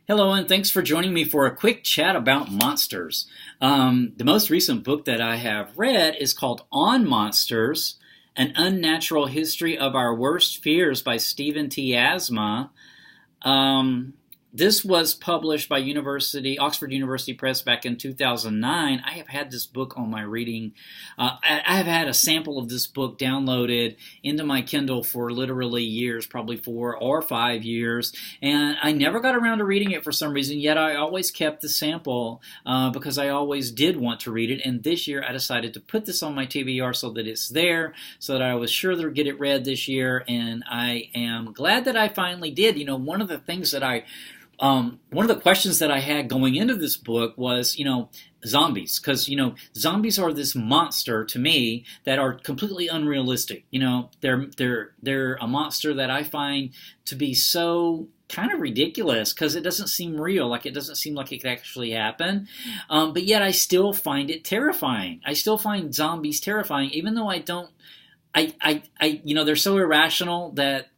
Hello, and thanks for joining me for a quick chat about monsters. The most recent book that I have read is called On Monsters, An Unnatural History of Our Worst Fears by Stephen T. Asma. This was published by Oxford University Press back in 2009. I have had this book on my reading. I have had a sample of this book downloaded into my Kindle for literally years, probably 4 or 5 years, and I never got around to reading it for some reason, yet I always kept the sample because I always did want to read it, and this year I decided to put this on my TBR so that it's there, so that I was sure to get it read this year, and I am glad that I finally did. One of the things that one of the questions that I had going into this book was, zombies, because zombies are this monster to me that are completely unrealistic. They're a monster that I find to be so kind of ridiculous because it doesn't seem real, like it doesn't seem like it could actually happen. But yet I still find it terrifying. I still find zombies terrifying, even though I don't. They're so irrational that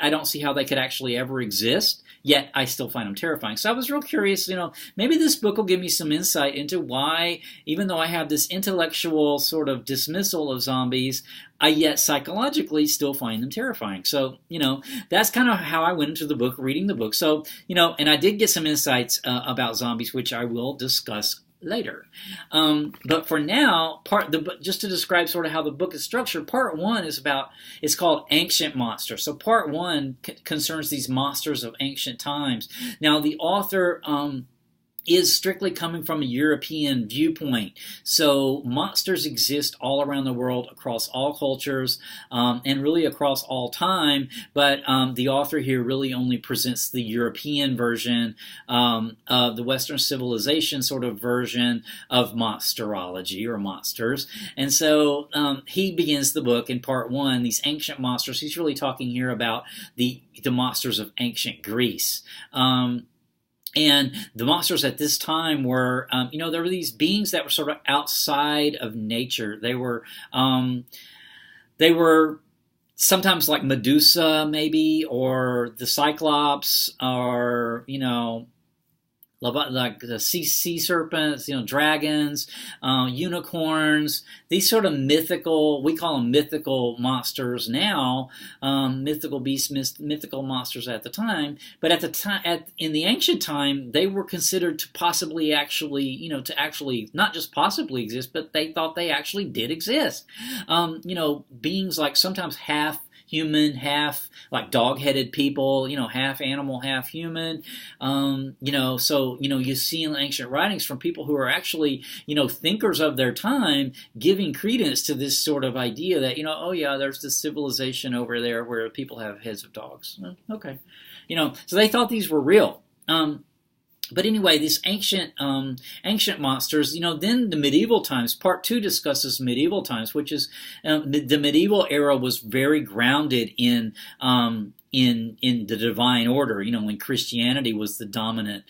I don't see how they could actually ever exist, yet I still find them terrifying. So I was real curious, maybe this book will give me some insight into why, even though I have this intellectual sort of dismissal of zombies, I yet psychologically still find them terrifying. So, that's kind of how I went into the book, reading the book. So, and I did get some insights about zombies, which I will discuss later. But for now, just to describe sort of how the book is structured, part one it's called Ancient Monsters. So part one concerns these monsters of ancient times. Now the author is strictly coming from a European viewpoint. So monsters exist all around the world, across all cultures, and really across all time, but the author here really only presents the European version of the Western civilization sort of version of monsterology or monsters. And so he begins the book in part one, these ancient monsters. He's really talking here about the monsters of ancient Greece. And the monsters at this time were, there were these beings that were sort of outside of nature. They were sometimes like Medusa, maybe, or the Cyclops, or like the sea serpents, dragons, unicorns, these sort of mythical, we call them mythical monsters now, mythical beasts, mythical monsters at the time. But at the time, in the ancient time, they were considered to possibly actually, to actually not just possibly exist, but they thought they actually did exist. Beings like sometimes half human, half like dog-headed people, half animal, half human. So you see in ancient writings from people who are actually, thinkers of their time, giving credence to this sort of idea that, there's this civilization over there where people have heads of dogs. Okay. So they thought these were real. But anyway, these ancient monsters, then the medieval times, part two discusses medieval times, which is the medieval era was very grounded in the divine order, when Christianity was the dominant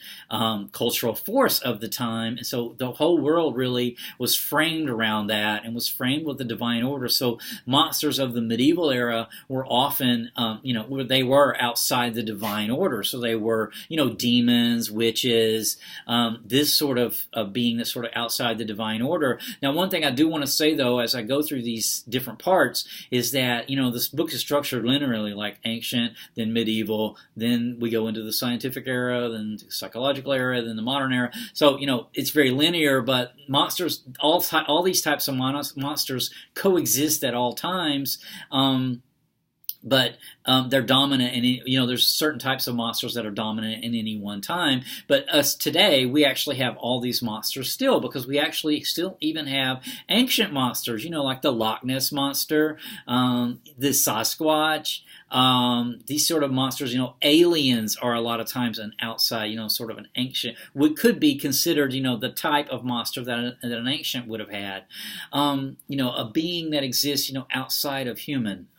cultural force of the time. And so the whole world really was framed around that and was framed with the divine order. So monsters of the medieval era were often, they were outside the divine order. So they were, demons, witches, this sort of being that's sort of outside the divine order. Now, one thing I do want to say, though, as I go through these different parts, is that, this book is structured linearly, like ancient, then medieval, then we go into the scientific era, then the psychological era, then the modern era. So, it's very linear, but monsters, all these types of monsters coexist at all times. But they're dominant, and there's certain types of monsters that are dominant in any one time. But us today, we actually have all these monsters still, because we actually still even have ancient monsters, like the Loch Ness monster, the Sasquatch, these sort of monsters. Aliens are a lot of times an outside, sort of an ancient, what could be considered, the type of monster that an ancient would have had. A being that exists, outside of human.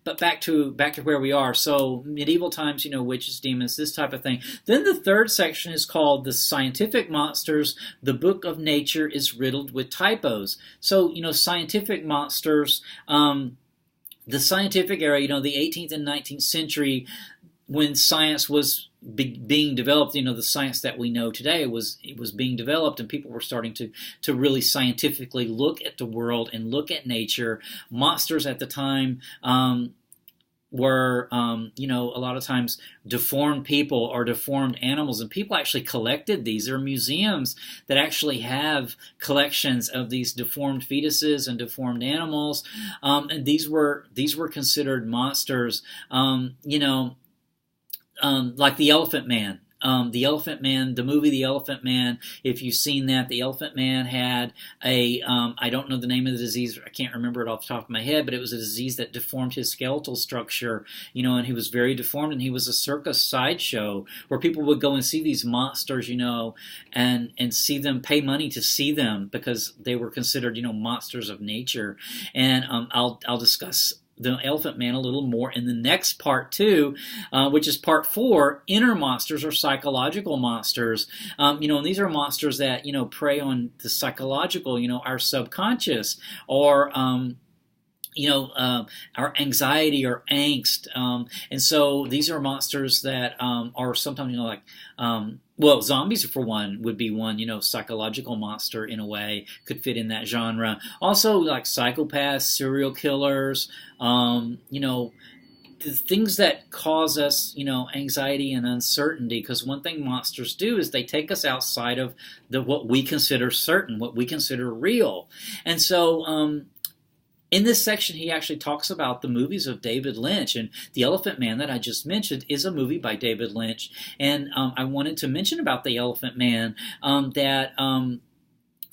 But back to where we are. So medieval times, witches, demons, this type of thing. Then the third section is called the scientific monsters. The book of nature is riddled with typos. So, scientific monsters, the scientific era, the 18th and 19th century, when science was being developed, the science that we know today was being developed, and people were starting to really scientifically look at the world and look at nature. Monsters at the time were, a lot of times deformed people or deformed animals, and people actually collected these. There are museums that actually have collections of these deformed fetuses and deformed animals, and these were considered monsters. Like the Elephant Man. The Elephant Man, the movie The Elephant Man, if you've seen that, the Elephant Man had I don't know the name of the disease, I can't remember it off the top of my head, but it was a disease that deformed his skeletal structure, and he was very deformed, and he was a circus sideshow where people would go and see these monsters, and see them, pay money to see them because they were considered, monsters of nature. And I'll discuss the Elephant Man a little more in the next part too, which is part 4, inner monsters or psychological monsters. And these are monsters that, prey on the psychological, our subconscious, or our anxiety or angst. And so these are monsters that are sometimes, zombies for one would be one, psychological monster in a way, could fit in that genre. Also like psychopaths, serial killers, the things that cause us, anxiety and uncertainty. Because one thing monsters do is they take us outside of what we consider certain, what we consider real. And so, in this section, he actually talks about the movies of David Lynch, and The Elephant Man that I just mentioned is a movie by David Lynch. And I wanted to mention about The Elephant Man that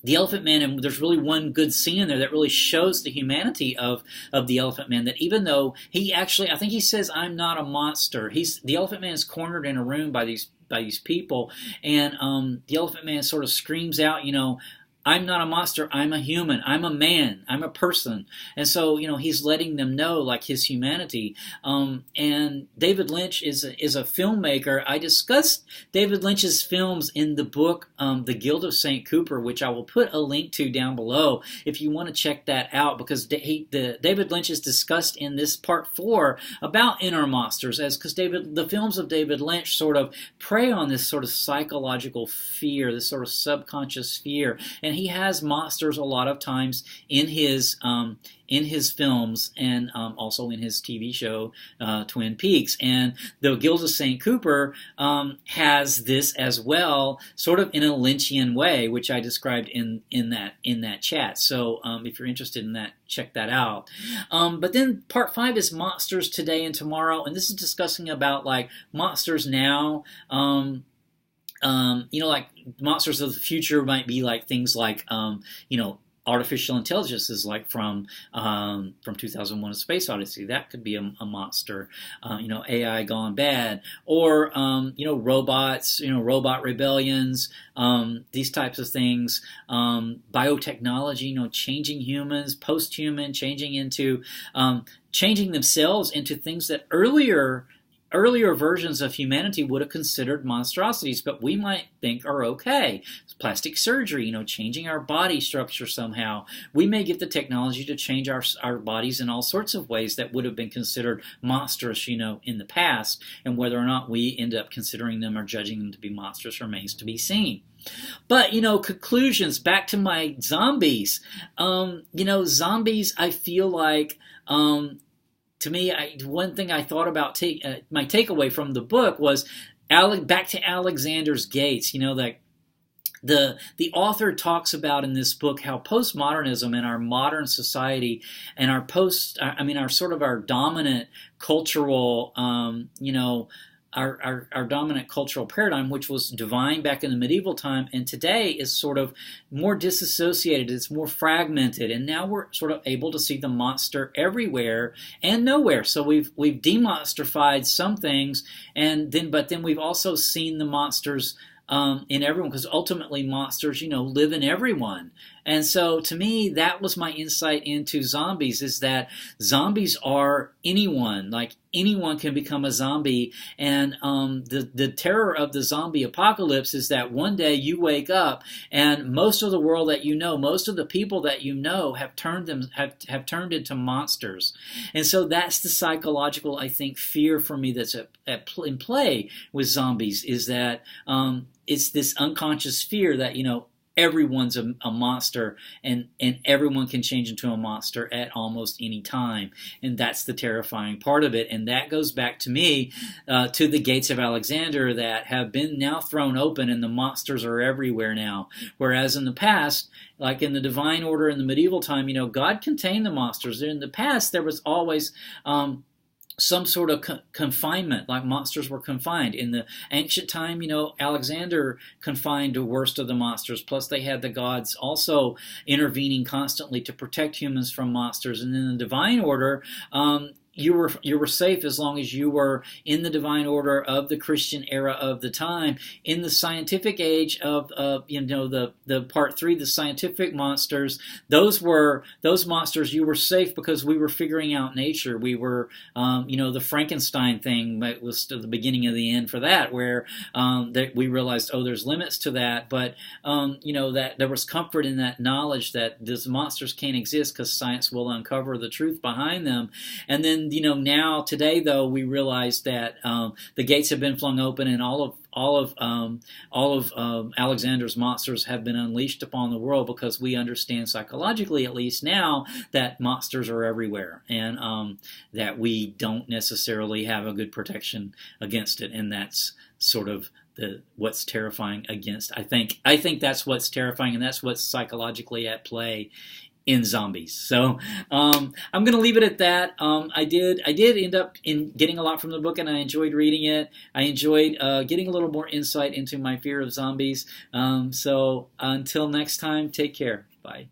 The Elephant Man, and there's really one good scene in there that really shows the humanity of the Elephant Man, that even though he actually, I think he says, "I'm not a monster." The Elephant Man is cornered in a room by these people, and the Elephant Man sort of screams out, "I'm not a monster, I'm a human, I'm a man, I'm a person." And so, he's letting them know, like, his humanity. And David Lynch is a filmmaker. I discussed David Lynch's films in the book, The Guild of St. Cooper, which I will put a link to down below if you want to check that out, because David Lynch is discussed in this part 4 about inner monsters, because the films of David Lynch sort of prey on this sort of psychological fear, this sort of subconscious fear. And he has monsters a lot of times in his films, and also in his TV show Twin Peaks. And the Guild of St. Cooper has this as well, sort of in a Lynchian way, which I described in that chat. So if you're interested in that, check that out. But then part 5 is monsters today and tomorrow, and this is discussing about like monsters now. Like monsters of the future might be like things like, artificial intelligence is like from 2001: A Space Odyssey. That could be a monster. AI gone bad, or robots. Robot rebellions. These types of things. Biotechnology. Changing humans, post-human, changing themselves into things that earlier versions of humanity would have considered monstrosities, but we might think are okay. Plastic surgery, changing our body structure somehow. We may get the technology to change our bodies in all sorts of ways that would have been considered monstrous, in the past, and whether or not we end up considering them or judging them to be monstrous remains to be seen. But, conclusions, back to my zombies. Zombies, I feel like, to me, one thing I thought about, my takeaway from the book was back to Alexander's Gates. The author talks about in this book how postmodernism in our modern society and our dominant cultural, our dominant cultural paradigm, which was divine back in the medieval time, and today is sort of more disassociated, it's more fragmented, and now we're sort of able to see the monster everywhere and nowhere. So we've demonstrified some things, but then we've also seen the monsters in everyone, because ultimately monsters, live in everyone. And so to me, that was my insight into zombies, is that zombies are anyone. Like anyone can become a zombie. And the terror of the zombie apocalypse is that one day you wake up and most of the world that you know, most of the people that you know have turned into monsters. And so that's the psychological, I think, fear for me that's in play with zombies, is that it's this unconscious fear that, everyone's a monster, and everyone can change into a monster at almost any time. And that's the terrifying part of it. And that goes back to me, to the gates of Alexander that have been now thrown open, and the monsters are everywhere now. Whereas in the past, like in the divine order in the medieval time, God contained the monsters. In the past, there was always some sort of confinement, like monsters were confined. In the ancient time, Alexander confined the worst of the monsters, plus they had the gods also intervening constantly to protect humans from monsters. And in the divine order, you were safe as long as you were in the divine order of the Christian era of the time. In the scientific age of the part 3, the scientific monsters, those monsters, you were safe because we were figuring out nature. We were the Frankenstein thing was the beginning of the end for that, where that we realized, there's limits to that, but that there was comfort in that knowledge that these monsters can't exist because science will uncover the truth behind them. And then now today, though, we realize that the gates have been flung open, and all of Alexander's monsters have been unleashed upon the world, because we understand psychologically, at least now, that monsters are everywhere, and that we don't necessarily have a good protection against it. And that's sort of what's terrifying against. I think that's what's terrifying, and that's what's psychologically at play in zombies. So I'm going to leave it at that. I did end up getting a lot from the book, and I enjoyed reading it. I enjoyed getting a little more insight into my fear of zombies. So until next time, take care. Bye.